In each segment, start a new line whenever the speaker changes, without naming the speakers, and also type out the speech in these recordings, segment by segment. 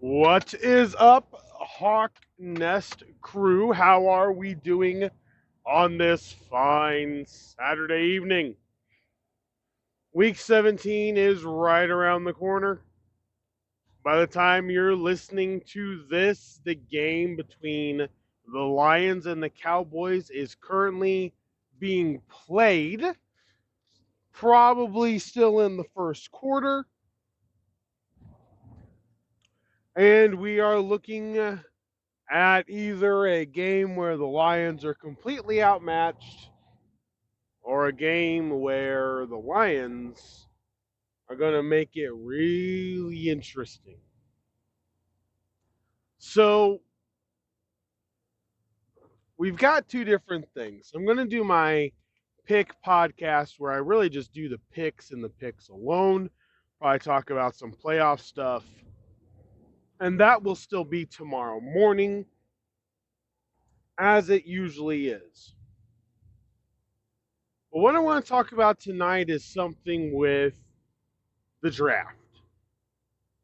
What is up, Hawk Nest crew? How are we doing on this fine Saturday evening? Week 17 is right around the corner. By the time you're listening to this, the game between the Lions and the Cowboys is currently being played, probably still in the first quarter. And we are looking at either a game where the Lions are completely outmatched or a game where the Lions are going to make it really interesting. So, we've got two different things. I'm going to do my pick podcast where I really just do the picks and the picks alone. Probably talk about some playoff stuff. And that will still be tomorrow morning, as it usually is. But what I want to talk about tonight is something with the draft,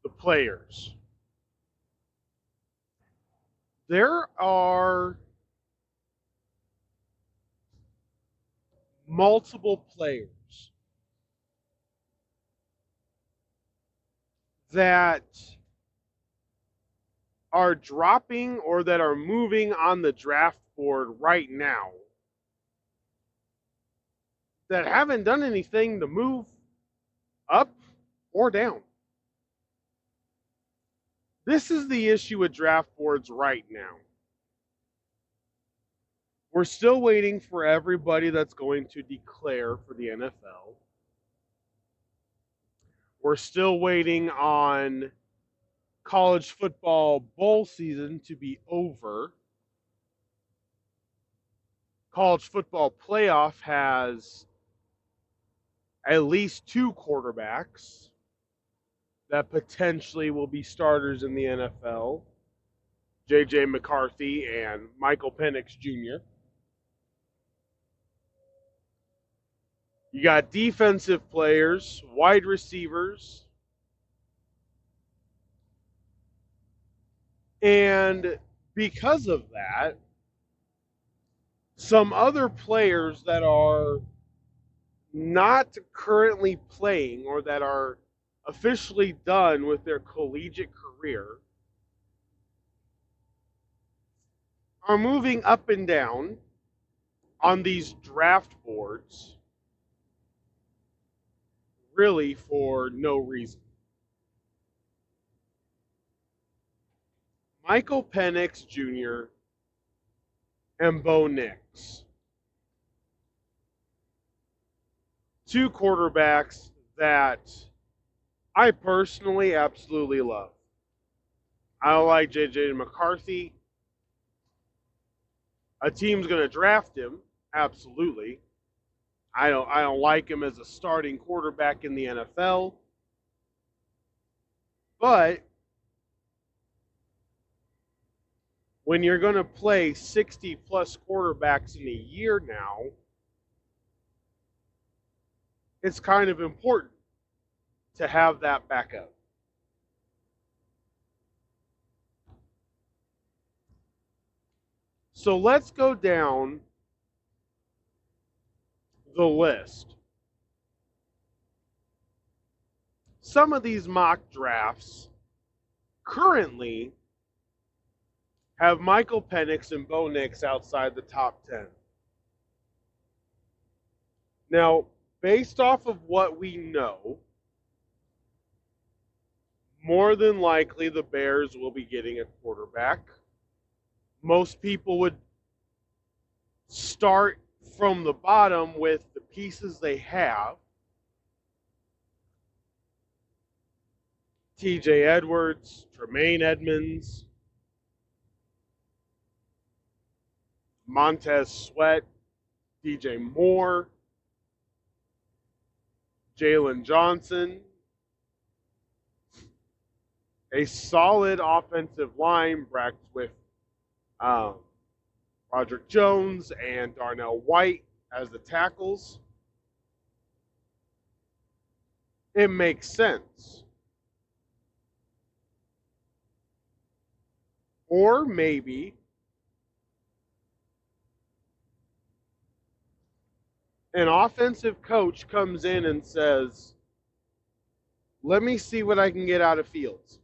the players. There are multiple players that are dropping or that are moving on the draft board right now that haven't done anything to move up or down. This is the issue with draft boards right now. We're still waiting for everybody that's going to declare for the NFL. We're still waiting on college football bowl season to be over. College football playoff has at least two quarterbacks that potentially will be starters in the NFL, J.J. McCarthy and Michael Penix Jr. You got defensive players, wide receivers, and because of that, some other players that are not currently playing or that are officially done with their collegiate career are moving up and down on these draft boards really for no reason. Michael Penix Jr. and Bo Nix. Two quarterbacks that I personally absolutely love. I don't like J.J. McCarthy. A team's going to draft him, absolutely. I don't like him as a starting quarterback in the NFL. But when you're going to play 60 plus quarterbacks in a year now, it's kind of important to have that backup. So let's go down the list. Some of these mock drafts currently have Michael Penix and Bo Nix outside the top 10. Now, based off of what we know, more than likely the Bears will be getting a quarterback. Most people would start from the bottom with the pieces they have. TJ Edwards, Tremaine Edmonds, Montez Sweat, DJ Moore, Jalen Johnson, a solid offensive line backed with Roderick Jones and Darnell White as the tackles. It makes sense. Or maybe an offensive coach comes in and says, let me see what I can get out of Fields.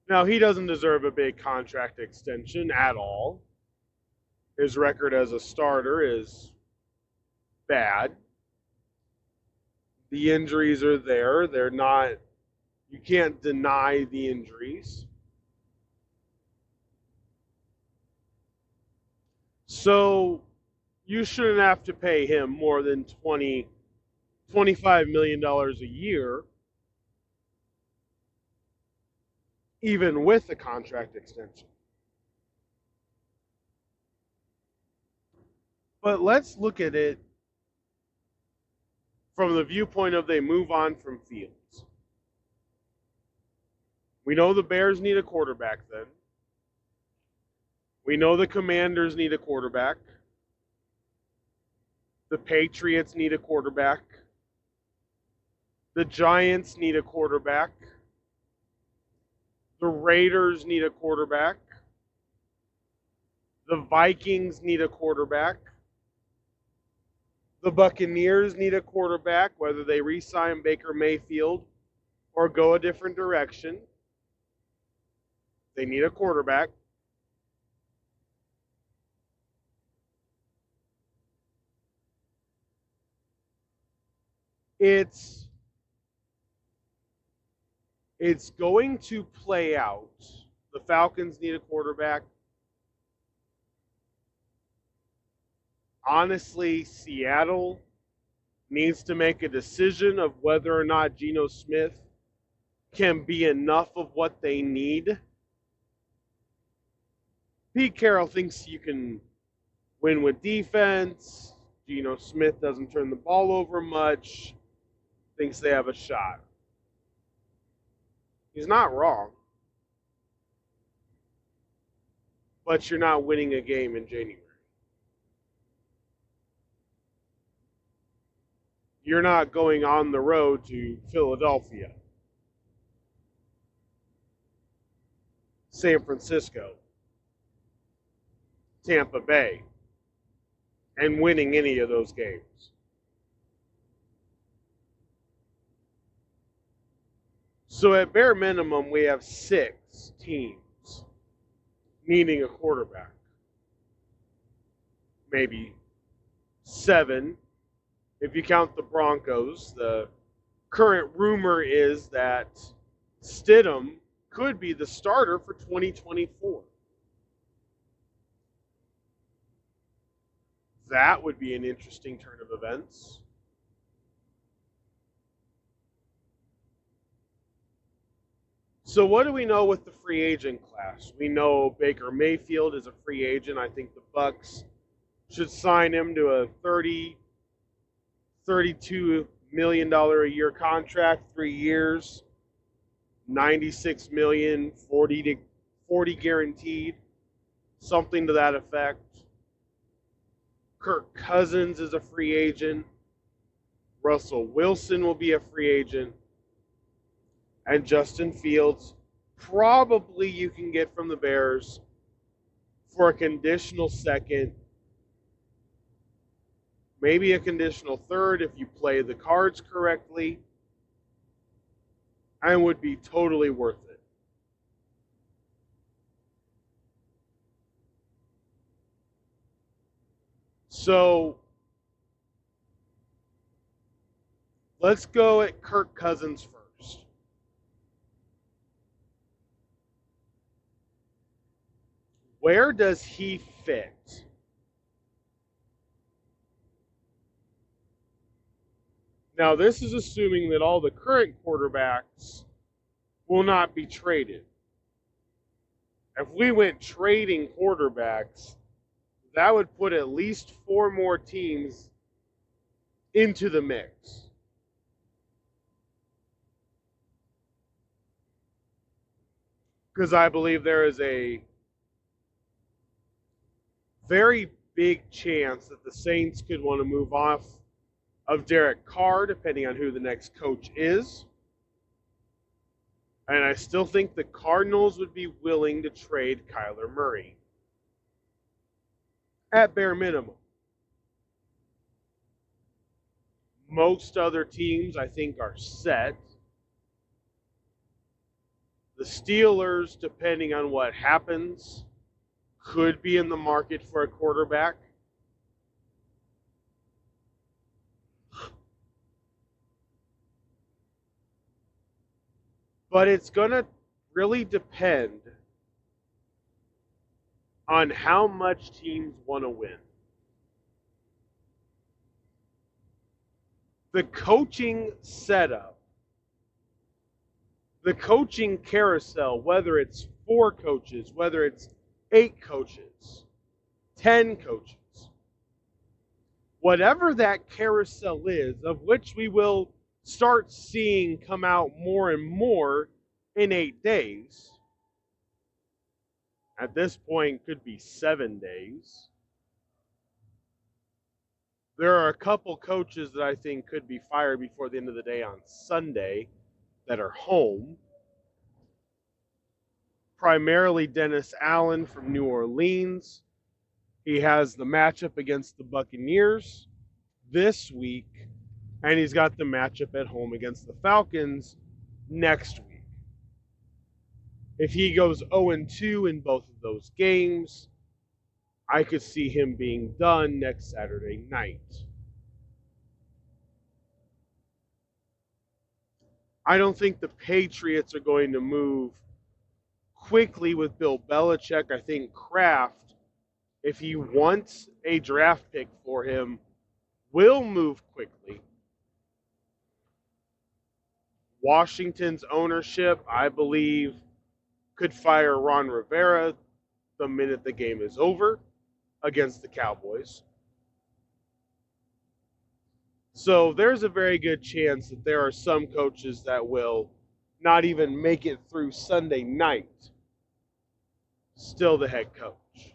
Now, he doesn't deserve a big contract extension at all. His record as a starter is bad. The injuries are there. They're not, you can't deny the injuries. So you shouldn't have to pay him more than $25 million a year, even with a contract extension. But let's look at it from the viewpoint of they move on from Fields. We know the Bears need a quarterback then. We know the Commanders need a quarterback. The Patriots need a quarterback. The Giants need a quarterback. The Raiders need a quarterback. The Vikings need a quarterback. The Buccaneers need a quarterback, whether they re-sign Baker Mayfield or go a different direction. They need a quarterback. It's going to play out. The Falcons need a quarterback. Honestly, Seattle needs to make a decision of whether or not Geno Smith can be enough of what they need. Pete Carroll thinks you can win with defense. Geno Smith doesn't turn the ball over much. Thinks they have a shot. He's not wrong. But you're not winning a game in January. You're not going on the road to Philadelphia, San Francisco, Tampa Bay, and winning any of those games. So at bare minimum, we have 6 teams needing a quarterback. Maybe 7 if you count the Broncos. The current rumor is that Stidham could be the starter for 2024. That would be an interesting turn of events. So what do we know with the free agent class? We know Baker Mayfield is a free agent. I think the Bucs should sign him to a $32 million a year contract, 3 years, $96 million, 40 guaranteed, something to that effect. Kirk Cousins is a free agent. Russell Wilson will be a free agent. And Justin Fields, probably you can get from the Bears for a conditional second, maybe a conditional third if you play the cards correctly, and would be totally worth it. So let's go at Kirk Cousins first. Where does he fit? Now, this is assuming that all the current quarterbacks will not be traded. If we went trading quarterbacks, that would put at least 4 more teams into the mix. Because I believe there is a very big chance that the Saints could want to move off of Derek Carr, depending on who the next coach is. And I still think the Cardinals would be willing to trade Kyler Murray. At bare minimum. Most other teams, I think, are set. The Steelers, depending on what happens, could be in the market for a quarterback. But it's going to really depend on how much teams want to win. The coaching setup, the coaching carousel, whether it's 4 coaches, whether it's 8 coaches, 10 coaches, whatever that carousel is, of which we will start seeing come out more and more in 8 days. At this point, could be 7 days. There are a couple coaches that I think could be fired before the end of the day on Sunday that are home. Primarily Dennis Allen from New Orleans. He has the matchup against the Buccaneers this week, and he's got the matchup at home against the Falcons next week. If he goes 0-2 in both of those games, I could see him being done next Saturday night. I don't think the Patriots are going to move quickly with Bill Belichick. I think Kraft, if he wants a draft pick for him, will move quickly. Washington's ownership, I believe, could fire Ron Rivera the minute the game is over against the Cowboys. So there's a very good chance that there are some coaches that will not even make it through Sunday night, still the head coach.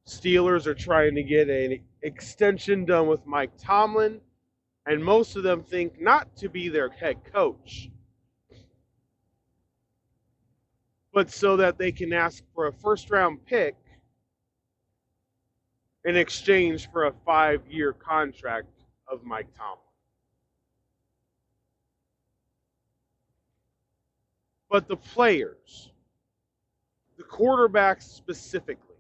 Steelers are trying to get an extension done with Mike Tomlin, and most of them think not to be their head coach, but so that they can ask for a first-round pick in exchange for a 5-year contract of Mike Tomlin. But the players, the quarterbacks specifically,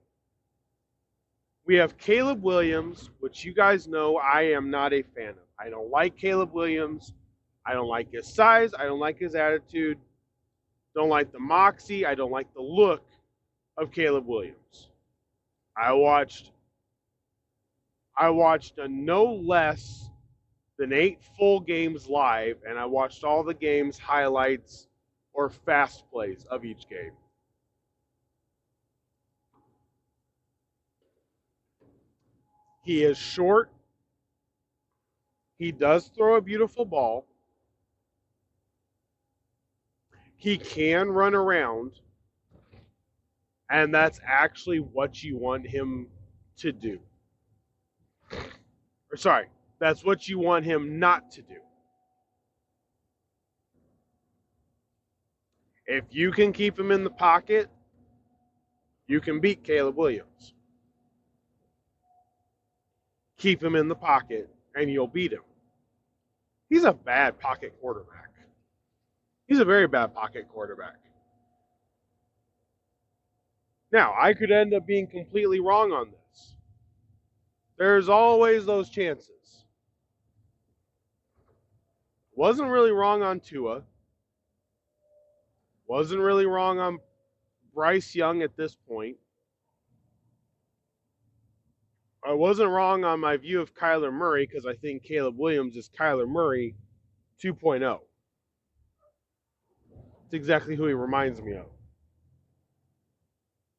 we have Caleb Williams, which you guys know I am not a fan of. I don't like Caleb Williams. I don't like his size. I don't like his attitude. Don't like the moxie. I don't like the look of Caleb Williams. I watched no less than 8 full games live, and I watched all the games, highlights, or fast plays of each game. He is short. He does throw a beautiful ball. He can run around, and that's actually what you want him to do. Or sorry, that's what you want him not to do. If you can keep him in the pocket, you can beat Caleb Williams. Keep him in the pocket, and you'll beat him. He's a bad pocket quarterback. He's a very bad pocket quarterback. Now, I could end up being completely wrong on this. There's always those chances. Wasn't really wrong on Tua. Wasn't really wrong on Bryce Young at this point. I wasn't wrong on my view of Kyler Murray because I think Caleb Williams is Kyler Murray 2.0. It's exactly who he reminds me of.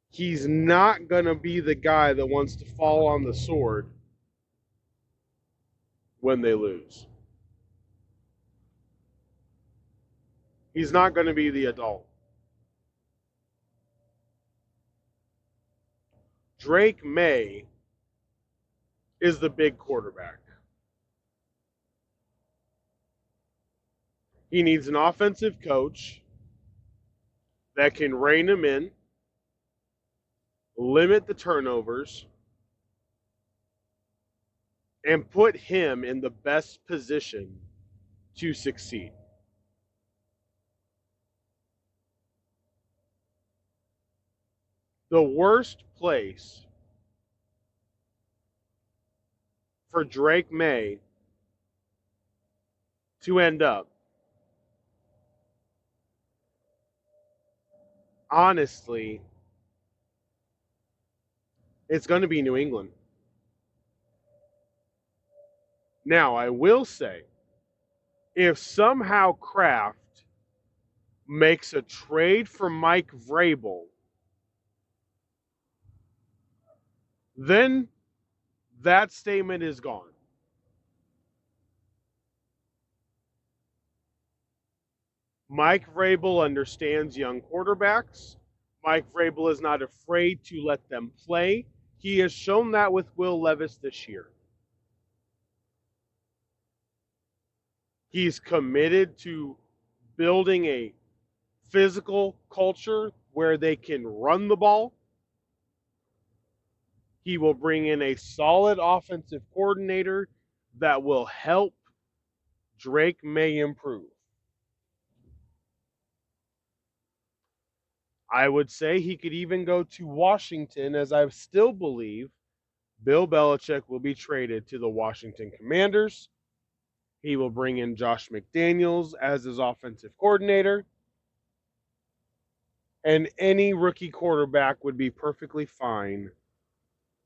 He's not going to be the guy that wants to fall on the sword when they lose. He's not going to be the adult. Drake May is the big quarterback. He needs an offensive coach that can rein him in, limit the turnovers, and put him in the best position to succeed. The worst place for Drake May to end up, honestly, it's going to be New England. Now, I will say, if somehow Kraft makes a trade for Mike Vrabel, then that statement is gone. Mike Vrabel understands young quarterbacks. Mike Vrabel is not afraid to let them play. He has shown that with Will Levis this year. He's committed to building a physical culture where they can run the ball. He will bring in a solid offensive coordinator that will help Drake May improve. I would say he could even go to Washington, as I still believe Bill Belichick will be traded to the Washington Commanders. He will bring in Josh McDaniels as his offensive coordinator. And any rookie quarterback would be perfectly fine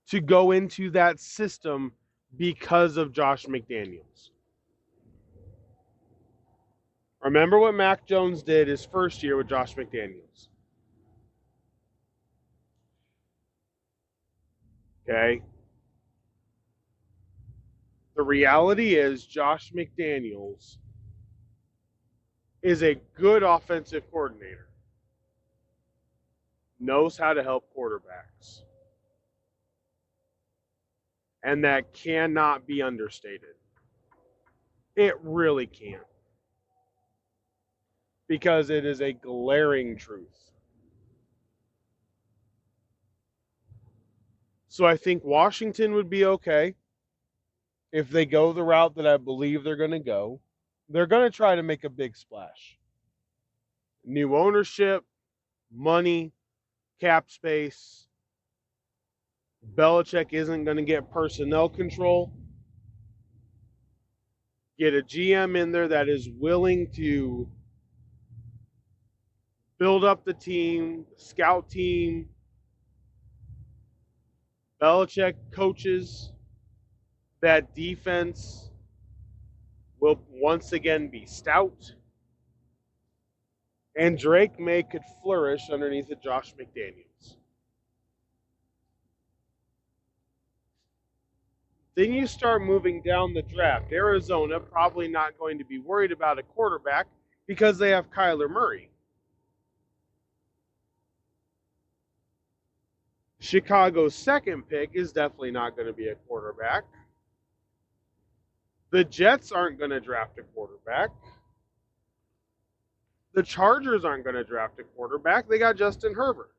to go into that system because of Josh McDaniels. Remember what Mac Jones did his first year with Josh McDaniels. Okay? The reality is Josh McDaniels is a good offensive coordinator. Knows how to help quarterbacks. And that cannot be understated. It really can't. Because it is a glaring truth. So I think Washington would be okay if they go the route that I believe they're going to go. They're going to try to make a big splash. New ownership, money, cap space. Belichick isn't going to get personnel control. Get a GM in there that is willing to build up the team, scout team. Belichick coaches that defense will once again be stout. And Drake May could flourish underneath a Josh McDaniels. Then you start moving down the draft. Arizona probably not going to be worried about a quarterback because they have Kyler Murray. Chicago's second pick is definitely not going to be a quarterback. The Jets aren't going to draft a quarterback. The Chargers aren't going to draft a quarterback. They got Justin Herbert.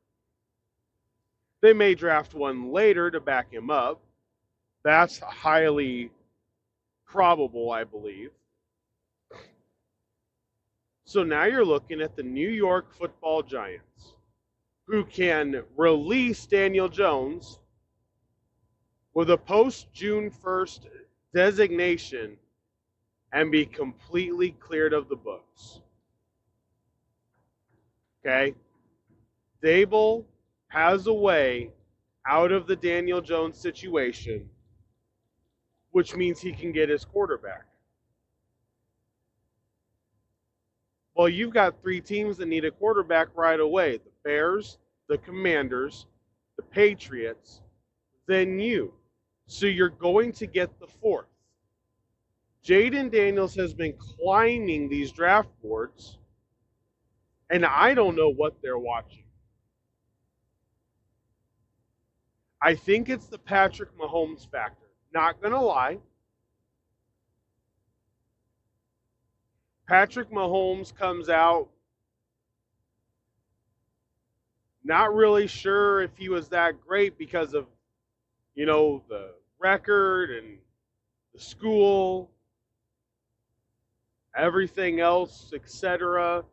They may draft one later to back him up. That's highly probable, I believe. So now you're looking at the New York Football Giants, who can release Daniel Jones with a post-June 1st designation and be completely cleared of the books. Okay? Dable has a way out of the Daniel Jones situation, which means he can get his quarterback. Well, you've got three teams that need a quarterback right away. The Bears, the Commanders, the Patriots, then you. So you're going to get the fourth. Jaden Daniels has been climbing these draft boards, and I don't know what they're watching. I think it's the Patrick Mahomes factor. Not going to lie. Patrick Mahomes comes out not really sure if he was that great because of, the record and the school, everything else, etc.,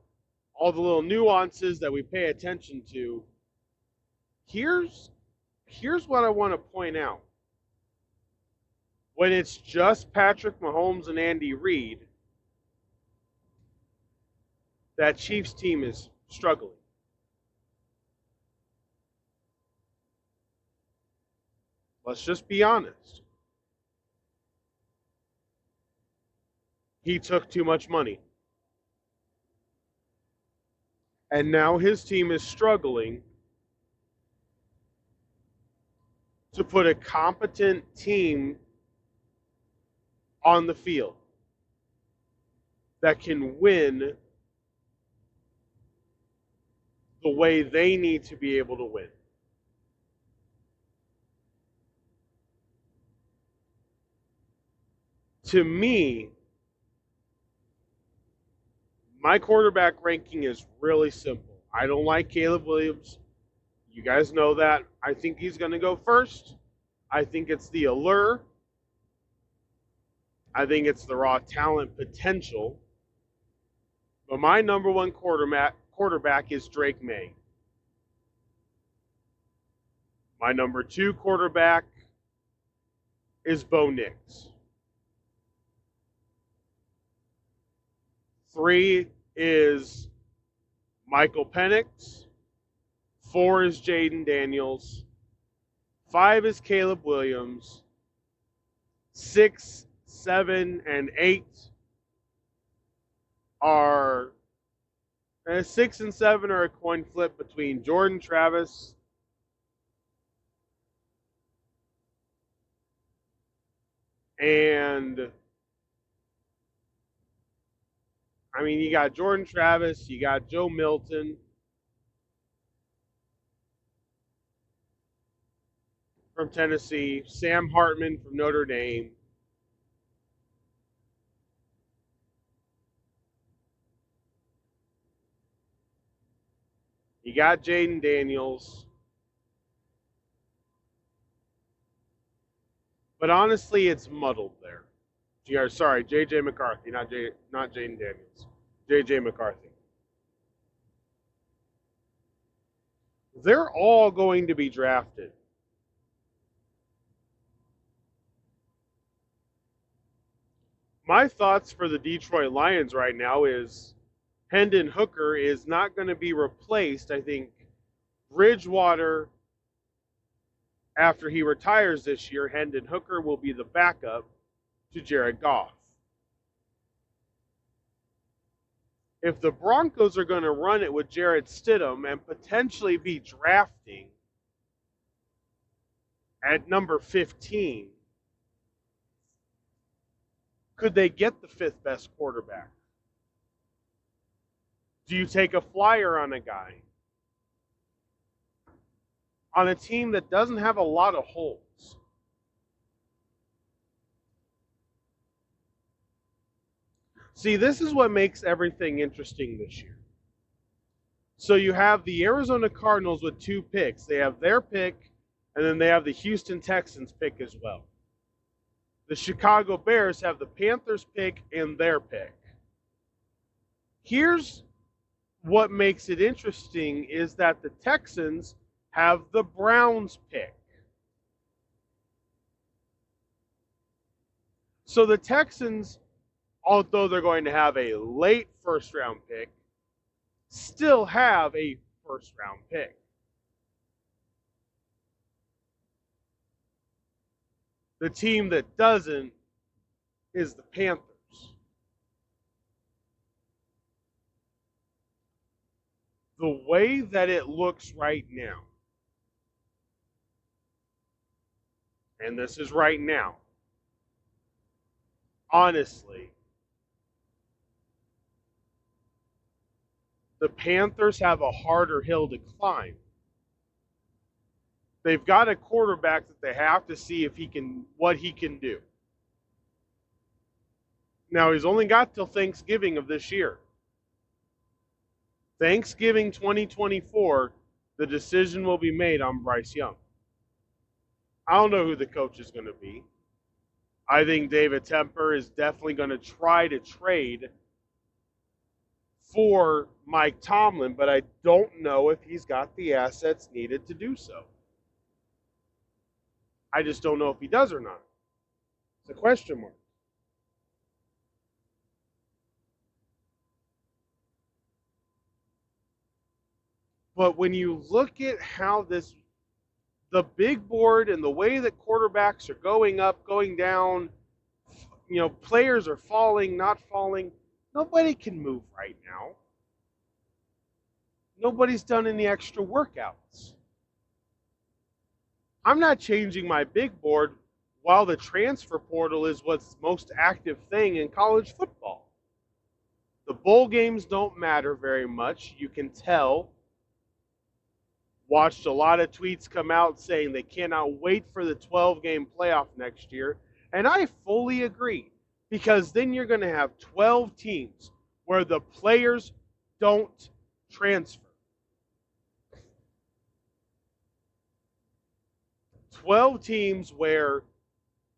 all the little nuances that we pay attention to. Here's what I want to point out. When it's just Patrick Mahomes and Andy Reid, that Chiefs team is struggling. Let's just be honest. He took too much money. And now his team is struggling to put a competent team on the field that can win the way they need to be able to win. To me, my quarterback ranking is really simple. I don't like Caleb Williams. You guys know that. I think he's going to go first. I think it's the allure. I think it's the raw talent potential. But my number one quarterback is Drake May. My number two quarterback is Bo Nix. 3 is Michael Penix. 4 is Jaden Daniels. 5 is Caleb Williams. 6, 7, and 8 are 6 and 7 are a coin flip between Jordan Travis and you got Jordan Travis, you got Joe Milton from Tennessee, Sam Hartman from Notre Dame. You got Jaden Daniels. But honestly, it's muddled there. Sorry, J.J. McCarthy, not Jaden Daniels. J.J. McCarthy. They're all going to be drafted. My thoughts for the Detroit Lions right now is Hendon Hooker is not going to be replaced. I think Bridgewater, after he retires this year, Hendon Hooker will be the backup to Jared Goff. If the Broncos are going to run it with Jarrett Stidham and potentially be drafting at number 15, could they get the 5th best quarterback? Do you take a flyer on a guy on a team that doesn't have a lot of holes? See, this is what makes everything interesting this year. So you have the Arizona Cardinals with 2 picks. They have their pick, and then they have the Houston Texans pick as well. The Chicago Bears have the Panthers pick and their pick. Here's what makes it interesting is that the Texans have the Browns pick. So the Texans, although they're going to have a late first-round pick, still have a first-round pick. The team that doesn't is the Panthers. The way that it looks right now, and this is right now, honestly, the Panthers have a harder hill to climb. They've got a quarterback that they have to see if what he can do. Now, he's only got till Thanksgiving of this year. Thanksgiving 2024, the decision will be made on Bryce Young. I don't know who the coach is going to be. I think David Tepper is definitely going to try to trade for Mike Tomlin, but I don't know if he's got the assets needed to do so. I just don't know if he does or not. It's a question mark. But when you look at how the big board and the way that quarterbacks are going up, going down, players are falling, not falling, nobody can move right now. Nobody's done any extra workouts. I'm not changing my big board while the transfer portal is what's most active thing in college football. The bowl games don't matter very much. You can tell. Watched a lot of tweets come out saying they cannot wait for the 12-game playoff next year. And I fully agree, because then you're going to have 12 teams where the players don't transfer. 12 teams where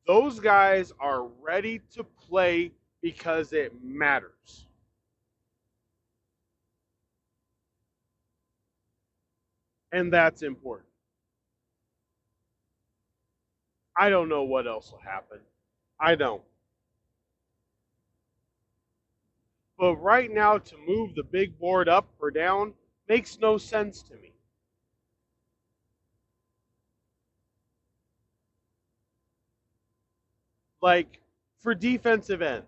those guys are ready to play because it matters. And that's important. I don't know what else will happen. I don't. But right now, to move the big board up or down makes no sense to me. Like, for defensive ends,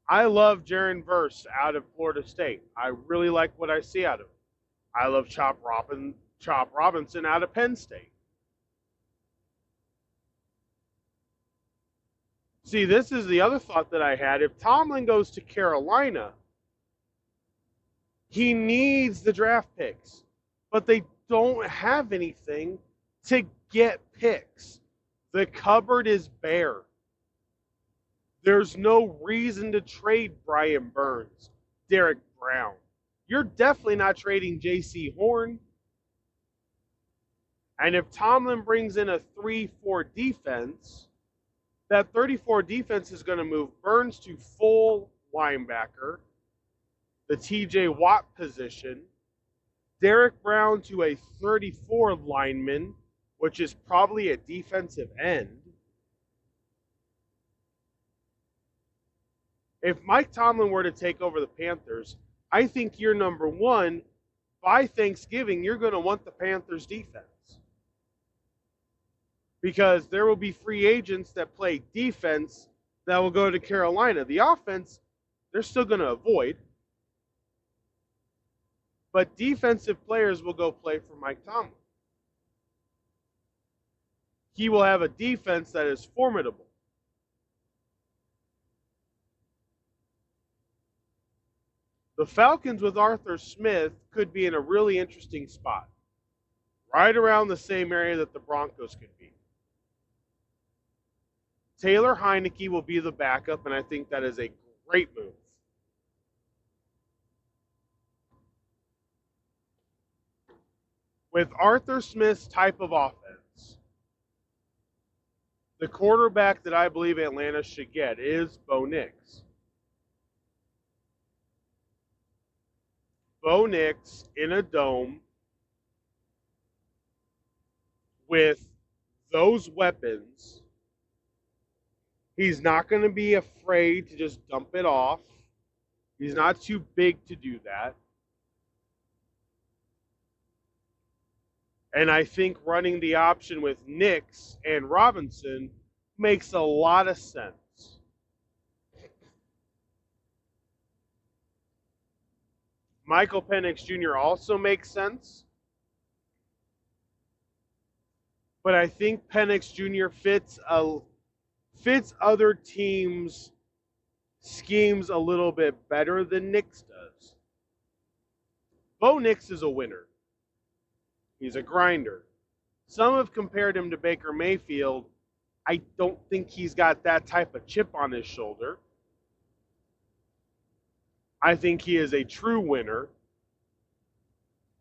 I love Jaron Verse out of Florida State. I really like what I see out of him. I love Chop Robinson out of Penn State. See, this is the other thought that I had. If Tomlin goes to Carolina, he needs the draft picks, but they don't have anything to get picks. The cupboard is bare. There's no reason to trade Brian Burns, Derek Brown. You're definitely not trading J.C. Horn. And if Tomlin brings in a 3-4 defense, that 34 defense is going to move Burns to full linebacker, the T.J. Watt position, Derek Brown to a 34 lineman, which is probably a defensive end. If Mike Tomlin were to take over the Panthers, I think year number one, by Thanksgiving, you're going to want the Panthers defense. Because there will be free agents that play defense that will go to Carolina. The offense, they're still going to avoid. But defensive players will go play for Mike Tomlin. He will have a defense that is formidable. The Falcons with Arthur Smith could be in a really interesting spot. Right around the same area that the Broncos could be. Taylor Heinicke will be the backup, and I think that is a great move. With Arthur Smith's type of offense, the quarterback that I believe Atlanta should get is Bo Nix. Bo Nix in a dome with those weapons. He's not going to be afraid to just dump it off. He's not too big to do that. And I think running the option with Nix and Robinson makes a lot of sense. Michael Penix Jr. also makes sense. But I think Penix Jr. fits other teams' schemes a little bit better than Nix does. Bo Nix is a winner. He's a grinder. Some have compared him to Baker Mayfield. I don't think he's got that type of chip on his shoulder. I think he is a true winner.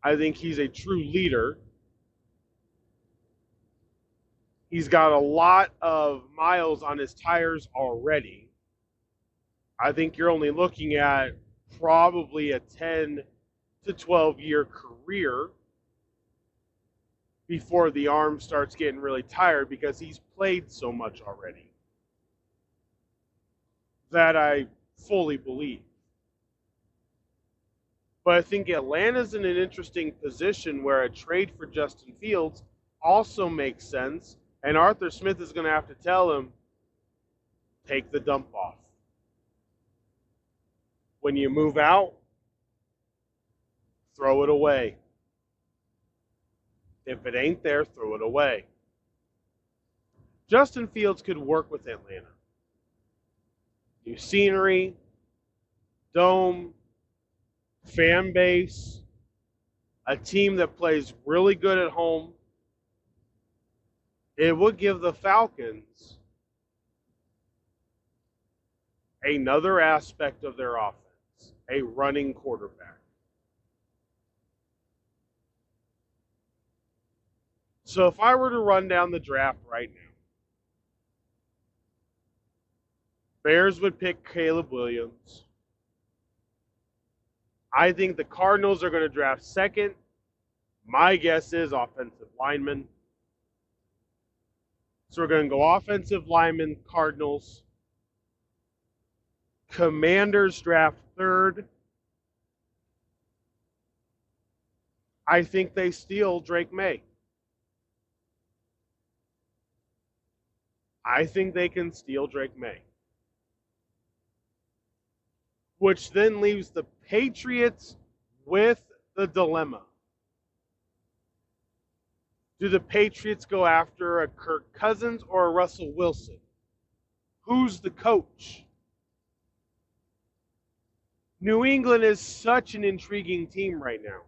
I think he's a true leader. He's got a lot of miles on his tires already. I think you're only looking at probably a 10 to 12-year career before the arm starts getting really tired because he's played so much already. That I fully believe. But I think Atlanta's in an interesting position where a trade for Justin Fields also makes sense, and Arthur Smith is going to have to tell him, take the dump off. When you move out, throw it away. If it ain't there, throw it away. Justin Fields could work with Atlanta. New scenery, dome, fan base, a team that plays really good at home. It would give the Falcons another aspect of their offense, a running quarterback. So if I were to run down the draft right now, Bears would pick Caleb Williams. I think the Cardinals are going to draft second. My guess is offensive lineman. So we're going to go offensive lineman, Cardinals. Commanders draft third. I think they steal Drake May. I think they can steal Drake May. Which then leaves the Patriots with the dilemma. Do the Patriots go after a Kirk Cousins or a Russell Wilson? Who's the coach? New England is such an intriguing team right now.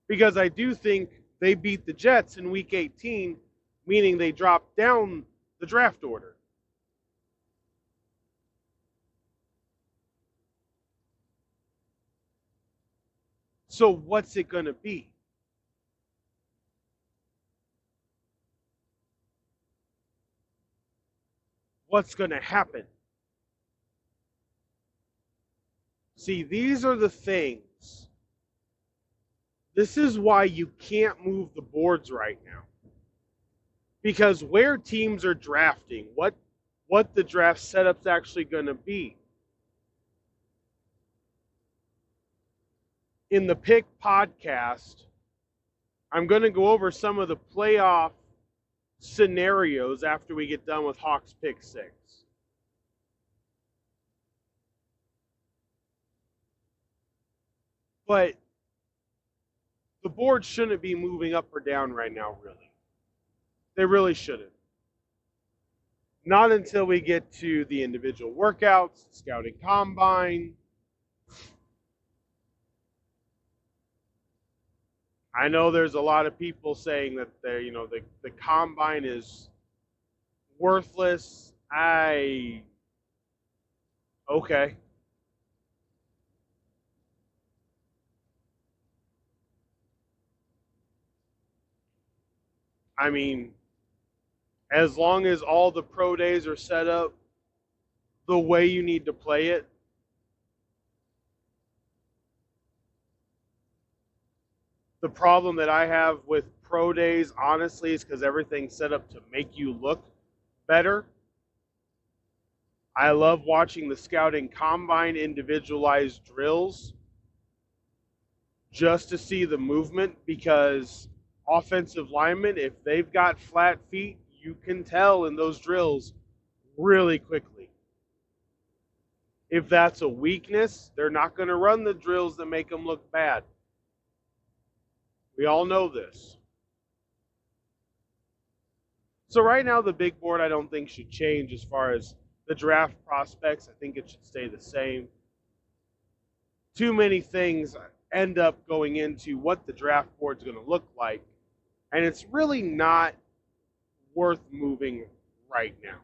Because I do think they beat the Jets in Week 18, meaning they dropped down the draft order. So what's it going to be? What's going to happen? See, these are the things. This is why you can't move the boards right now. Because where teams are drafting, what the draft setup's actually going to be. In the Pick podcast, I'm going to go over some of the playoff scenarios after we get done with Hawks Pick 6. But the board shouldn't be moving up or down right now, really. They really shouldn't. Not until we get to the individual workouts, scouting combine. I know there's a lot of people saying that the combine is worthless. Okay. I mean, as long as all the pro days are set up the way you need to play it, the problem that I have with pro days, honestly, is because everything's set up to make you look better. I love watching the scouting combine individualized drills just to see the movement, because offensive linemen, if they've got flat feet, you can tell in those drills really quickly. If that's a weakness, they're not going to run the drills that make them look bad. We all know this. So right now, the big board I don't think should change as far as the draft prospects. I think it should stay the same. Too many things end up going into what the draft board's going to look like And it's really not worth moving right now.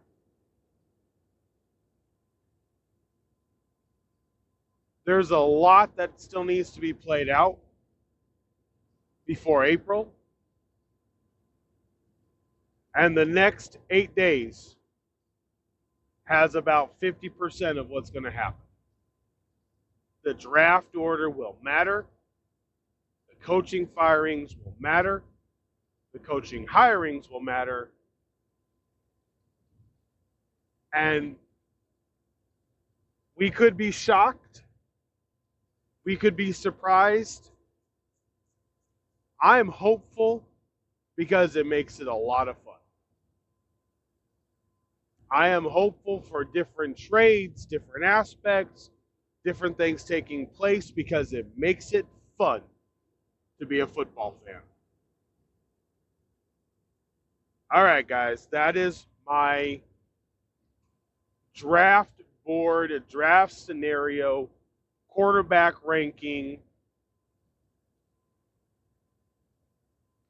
There's a lot that still needs to be played out before April. And the next 8 days has about 50% of what's going to happen. The draft order will matter. The coaching firings will matter. The coaching hirings will matter. And we could be shocked. We could be surprised. I am hopeful because it makes it a lot of fun. I am hopeful for different trades, different aspects, different things taking place because it makes it fun to be a football fan. All right, guys, that is my draft board, a draft scenario, quarterback ranking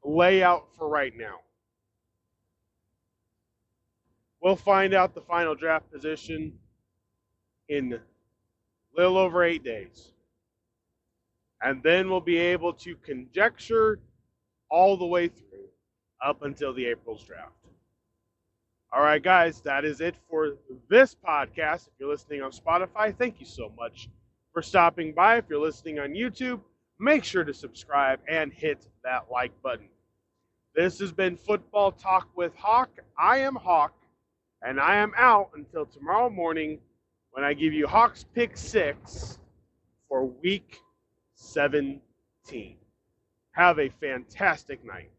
layout for right now. We'll find out the final draft position in a little over 8 days. And then we'll be able to conjecture all the way through up until the April's draft. All right, guys, that is it for this podcast. If you're listening on Spotify, thank you so much for stopping by. If you're listening on YouTube, make sure to subscribe and hit that like button. This has been Football Talk with Hawk. I am Hawk, and I am out until tomorrow morning when I give you Hawks Pick 6 for Week 17. Have a fantastic night.